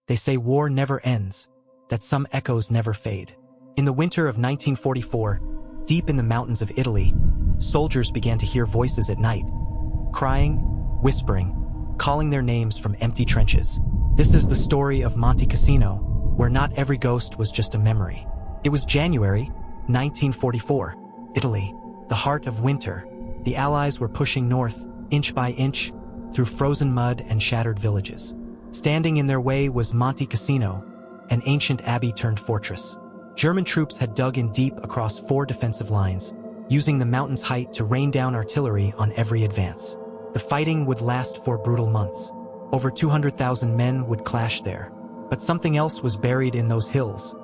They say war never ends, that some echoes never fade. In the winter of 1944, deep in the mountains of Italy, soldiers began to hear voices at night, crying, whispering, calling their names from empty trenches. This is the story of Monte Cassino, where not every ghost was just a memory. It was January 1944, Italy, the heart of winter. The Allies were pushing north, inch by inch, through frozen mud and shattered villages. Standing in their way was Monte Cassino, an ancient abbey-turned-fortress. German troops had dug in deep across 4 defensive lines, using the mountain's height to rain down artillery on every advance. The fighting would last 4 brutal months. Over 200,000 men would clash there. But something else was buried in those hills,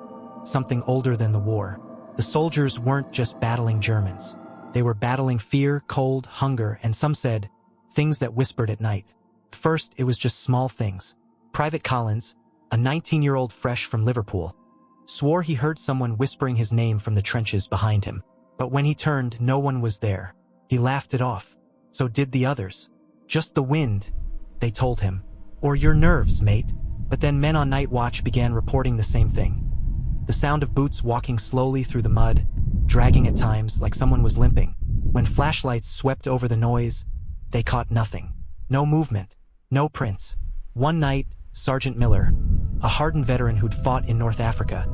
something older than the war. The soldiers weren't just battling Germans. They were battling fear, cold, hunger, and some said, things that whispered at night. First, it was just small things. Private Collins, a 19-year-old fresh from Liverpool, swore he heard someone whispering his name from the trenches behind him. But when he turned, no one was there. He laughed it off. So did the others. Just the wind, they told him. Or your nerves, mate. But then men on night watch began reporting the same thing. The sound of boots walking slowly through the mud, dragging at times like someone was limping. When flashlights swept over the noise, they caught nothing. No movement, no prints. One night, Sergeant Miller, a hardened veteran who'd fought in North Africa,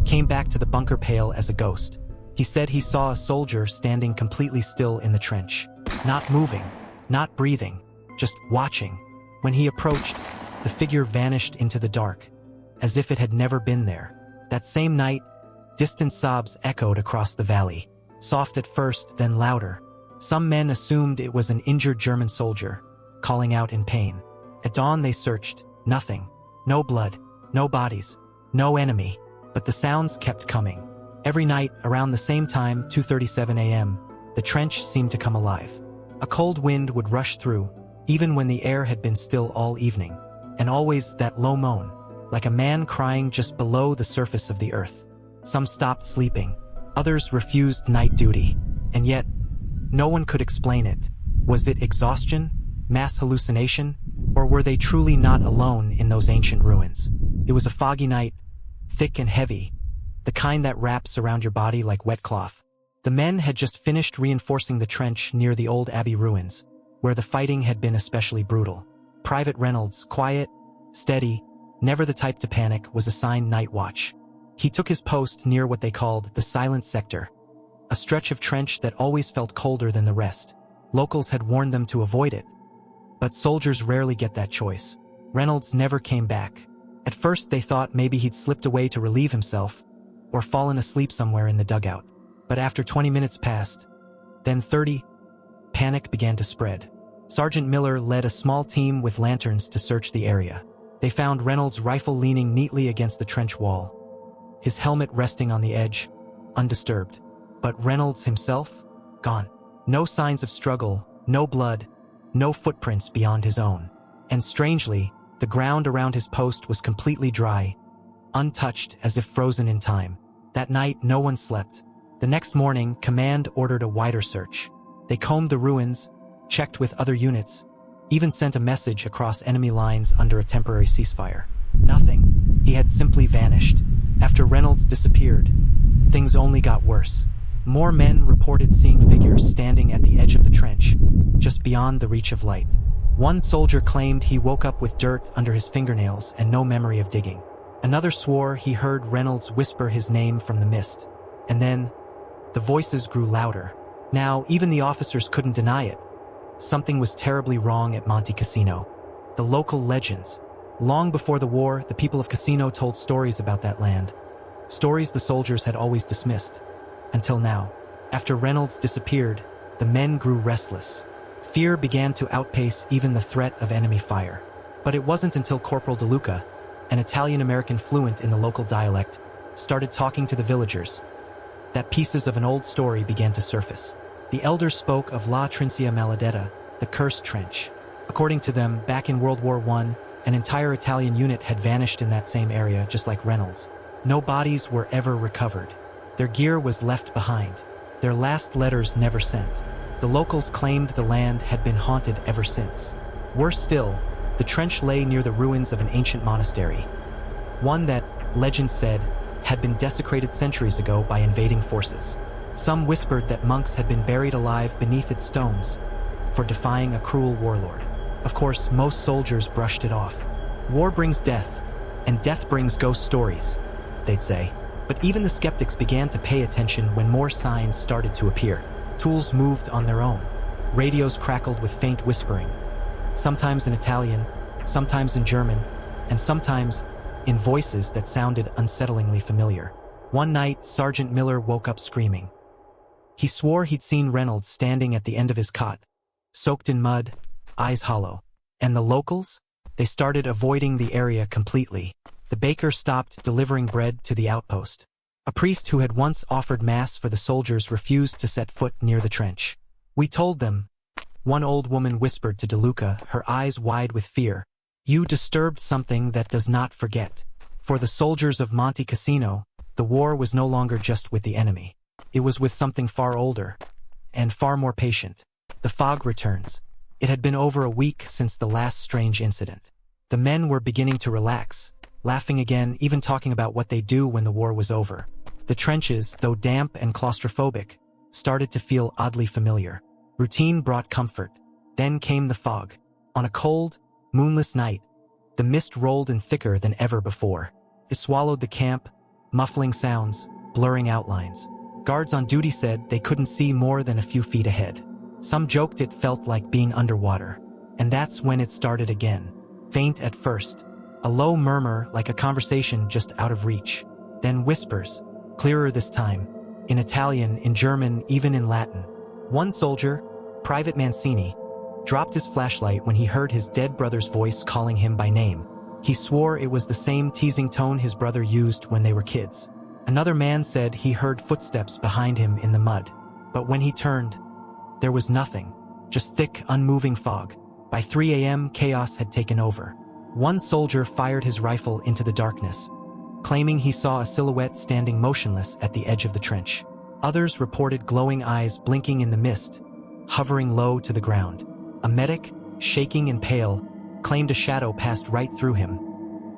came back to the bunker pale as a ghost. He said he saw a soldier standing completely still in the trench, not moving, not breathing, just watching. When he approached, the figure vanished into the dark, as if it had never been there. That same night, distant sobs echoed across the valley, soft at first, then louder. Some men assumed it was an injured German soldier, calling out in pain. At dawn they searched, nothing. No blood, no bodies, no enemy. But the sounds kept coming. Every night, around the same time, 2:37 a.m., the trench seemed to come alive. A cold wind would rush through, even when the air had been still all evening. And always that low moan, like a man crying just below the surface of the earth. Some stopped sleeping. Others refused night duty. And yet, no one could explain it. Was it exhaustion? Mass hallucination? Or were they truly not alone in those ancient ruins? It was a foggy night, thick and heavy, the kind that wraps around your body like wet cloth. The men had just finished reinforcing the trench near the old abbey ruins, where the fighting had been especially brutal. Private Reynolds, quiet, steady, never the type to panic, was assigned night watch. He took his post near what they called the silent sector, a stretch of trench that always felt colder than the rest. Locals had warned them to avoid it, but soldiers rarely get that choice. Reynolds never came back. At first they thought maybe he'd slipped away to relieve himself, or fallen asleep somewhere in the dugout. But after 20 minutes passed, then 30, panic began to spread. Sergeant Miller led a small team with lanterns to search the area. They found Reynolds' rifle leaning neatly against the trench wall, his helmet resting on the edge, undisturbed. But Reynolds himself? Gone. No signs of struggle, no blood, no footprints beyond his own. And strangely, the ground around his post was completely dry, untouched as if frozen in time. That night, no one slept. The next morning, command ordered a wider search. They combed the ruins, checked with other units, even sent a message across enemy lines under a temporary ceasefire. Nothing. He had simply vanished. After Reynolds disappeared, things only got worse. More men reported seeing figures standing at the edge of the trench, just beyond the reach of light. One soldier claimed he woke up with dirt under his fingernails and no memory of digging. Another swore he heard Reynolds whisper his name from the mist. And then, the voices grew louder. Now, even the officers couldn't deny it. Something was terribly wrong at Monte Cassino. The local legends. Long before the war, the people of Cassino told stories about that land. Stories the soldiers had always dismissed. Until now. After Reynolds disappeared, the men grew restless. Fear began to outpace even the threat of enemy fire. But it wasn't until Corporal De Luca, an Italian-American fluent in the local dialect, started talking to the villagers, that pieces of an old story began to surface. The elders spoke of La Trincia Maledetta, the cursed trench. According to them, back in World War I, an entire Italian unit had vanished in that same area, just like Reynolds. No bodies were ever recovered. Their gear was left behind. Their last letters never sent. The locals claimed the land had been haunted ever since. Worse still, the trench lay near the ruins of an ancient monastery, one that, legend said, had been desecrated centuries ago by invading forces. Some whispered that monks had been buried alive beneath its stones for defying a cruel warlord. Of course, most soldiers brushed it off. War brings death, and death brings ghost stories, they'd say. But even the skeptics began to pay attention when more signs started to appear. Tools moved on their own. Radios crackled with faint whispering, sometimes in Italian, sometimes in German, and sometimes in voices that sounded unsettlingly familiar. One night, Sergeant Miller woke up screaming. He swore he'd seen Reynolds standing at the end of his cot, soaked in mud, eyes hollow. And the locals? They started avoiding the area completely. The baker stopped delivering bread to the outpost. A priest who had once offered mass for the soldiers refused to set foot near the trench. "We told them," one old woman whispered to DeLuca, her eyes wide with fear. "You disturbed something that does not forget." For the soldiers of Monte Cassino, the war was no longer just with the enemy. It was with something far older and far more patient. The fog returns. It had been over a week since the last strange incident. The men were beginning to relax, laughing again, even talking about what they'd do when the war was over. The trenches, though damp and claustrophobic, started to feel oddly familiar. Routine brought comfort. Then came the fog. On a cold, moonless night, the mist rolled in thicker than ever before. It swallowed the camp, muffling sounds, blurring outlines. Guards on duty said they couldn't see more than a few feet ahead. Some joked it felt like being underwater. And that's when it started again. Faint at first. A low murmur like a conversation just out of reach. Then whispers, clearer this time. In Italian, in German, even in Latin. One soldier, Private Mancini, dropped his flashlight when he heard his dead brother's voice calling him by name. He swore it was the same teasing tone his brother used when they were kids. Another man said he heard footsteps behind him in the mud. But when he turned, there was nothing, just thick, unmoving fog. By 3 a.m., chaos had taken over. One soldier fired his rifle into the darkness, claiming he saw a silhouette standing motionless at the edge of the trench. Others reported glowing eyes blinking in the mist, hovering low to the ground. A medic, shaking and pale, claimed a shadow passed right through him,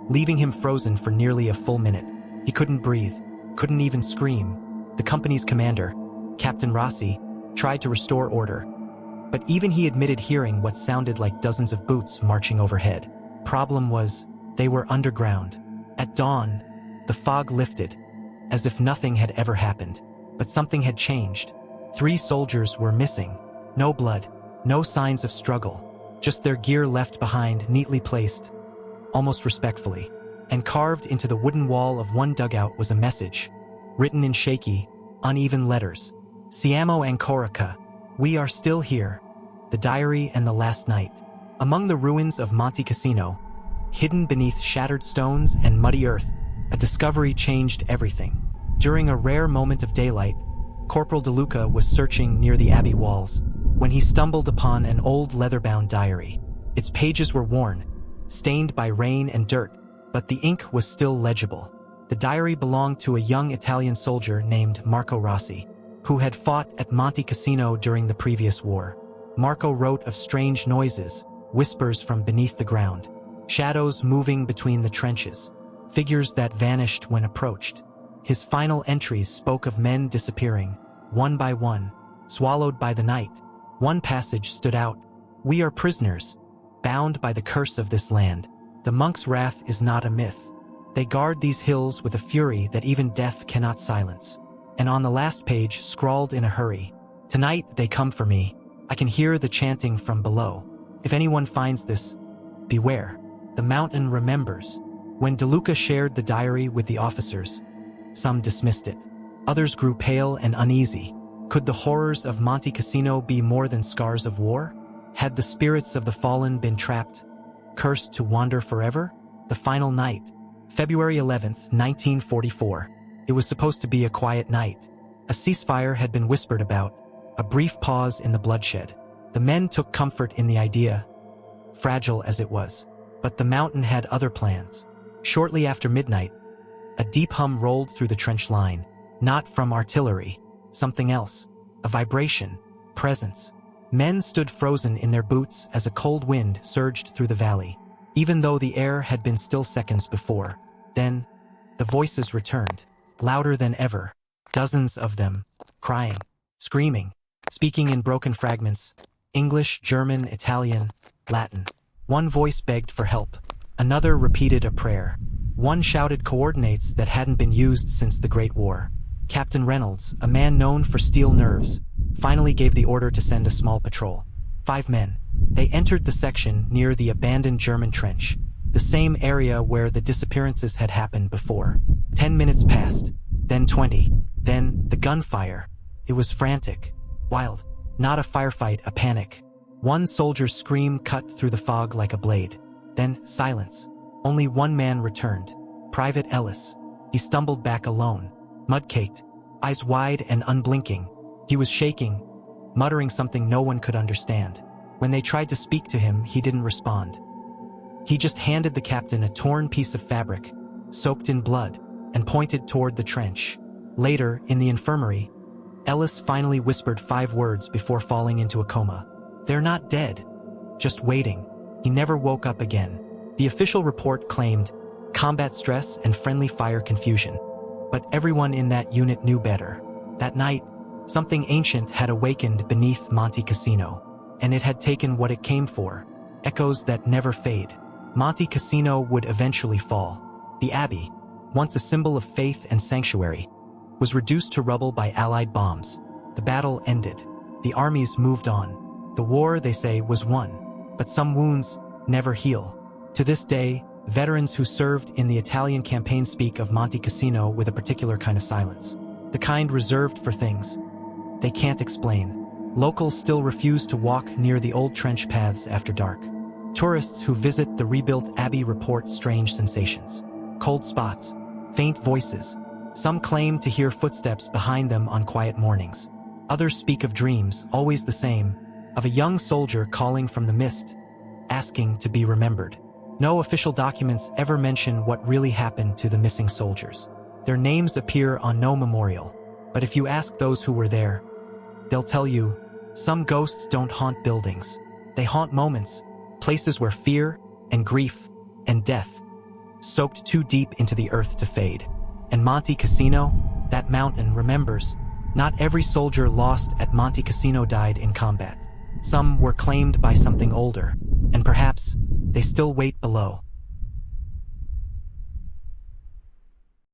leaving him frozen for nearly a full minute. He couldn't breathe, couldn't even scream. The company's commander, Captain Rossi, tried to restore order, but even he admitted hearing what sounded like dozens of boots marching overhead. Problem was, they were underground. At dawn, the fog lifted, as if nothing had ever happened. But something had changed. 3 soldiers were missing. No blood, no signs of struggle, just their gear left behind, neatly placed, almost respectfully. And carved into the wooden wall of one dugout was a message, written in shaky, uneven letters. "Siamo ancora qua." We are still here. The diary and the last night. Among the ruins of Monte Cassino, hidden beneath shattered stones and muddy earth, a discovery changed everything. During a rare moment of daylight, Corporal DeLuca was searching near the abbey walls when he stumbled upon an old leather-bound diary. Its pages were worn, stained by rain and dirt, but the ink was still legible. The diary belonged to a young Italian soldier named Marco Rossi, who had fought at Monte Cassino during the previous war. Marco wrote of strange noises, whispers from beneath the ground, shadows moving between the trenches, figures that vanished when approached. His final entries spoke of men disappearing, one by one, swallowed by the night. One passage stood out. "We are prisoners, bound by the curse of this land. The monk's wrath is not a myth. They guard these hills with a fury that even death cannot silence." And on the last page, scrawled in a hurry, "Tonight they come for me. I can hear the chanting from below. If anyone finds this, beware. The mountain remembers." When DeLuca shared the diary with the officers, some dismissed it. Others grew pale and uneasy. Could the horrors of Monte Cassino be more than scars of war? Had the spirits of the fallen been trapped, cursed to wander forever? The final night, February 11th, 1944. It was supposed to be a quiet night. A ceasefire had been whispered about, a brief pause in the bloodshed. The men took comfort in the idea, fragile as it was. But the mountain had other plans. Shortly after midnight, a deep hum rolled through the trench line. Not from artillery, something else. A vibration, presence. Men stood frozen in their boots as a cold wind surged through the valley. Even though the air had been still seconds before, Then, the voices returned, louder than ever, dozens of them, crying, screaming, speaking in broken fragments, English, German, Italian, Latin. One voice begged for help. Another repeated a prayer. One shouted coordinates that hadn't been used since the Great War. Captain Reynolds, a man known for steel nerves, finally gave the order to send a small patrol. 5 men. They entered the section near the abandoned German trench, the same area where the disappearances had happened before. 10 minutes passed, then 20, then the gunfire. It was frantic, wild, not a firefight, a panic. One soldier's scream cut through the fog like a blade. Then silence. Only one man returned, Private Ellis. He stumbled back alone, mud-caked, eyes wide and unblinking. He was shaking, muttering something no one could understand. When they tried to speak to him, he didn't respond. He just handed the captain a torn piece of fabric, soaked in blood, and pointed toward the trench. Later, in the infirmary, Ellis finally whispered 5 words before falling into a coma. "They're not dead, just waiting." He never woke up again. The official report claimed combat stress and friendly fire confusion. But everyone in that unit knew better. That night, something ancient had awakened beneath Monte Cassino, and it had taken what it came for, echoes that never fade. Monte Cassino would eventually fall. The abbey, once a symbol of faith and sanctuary, was reduced to rubble by Allied bombs. The battle ended. The armies moved on. The war, they say, was won. But some wounds never heal. To this day, veterans who served in the Italian campaign speak of Monte Cassino with a particular kind of silence. The kind reserved for things they can't explain. Locals still refuse to walk near the old trench paths after dark. Tourists who visit the rebuilt abbey report strange sensations. Cold spots, faint voices. Some claim to hear footsteps behind them on quiet mornings. Others speak of dreams, always the same, of a young soldier calling from the mist, asking to be remembered. No official documents ever mention what really happened to the missing soldiers. Their names appear on no memorial, but if you ask those who were there, they'll tell you, some ghosts don't haunt buildings. They haunt moments, places where fear and grief and death soaked too deep into the earth to fade. And Monte Cassino, that mountain, remembers. Not every soldier lost at Monte Cassino died in combat. Some were claimed by something older, and perhaps they still wait below.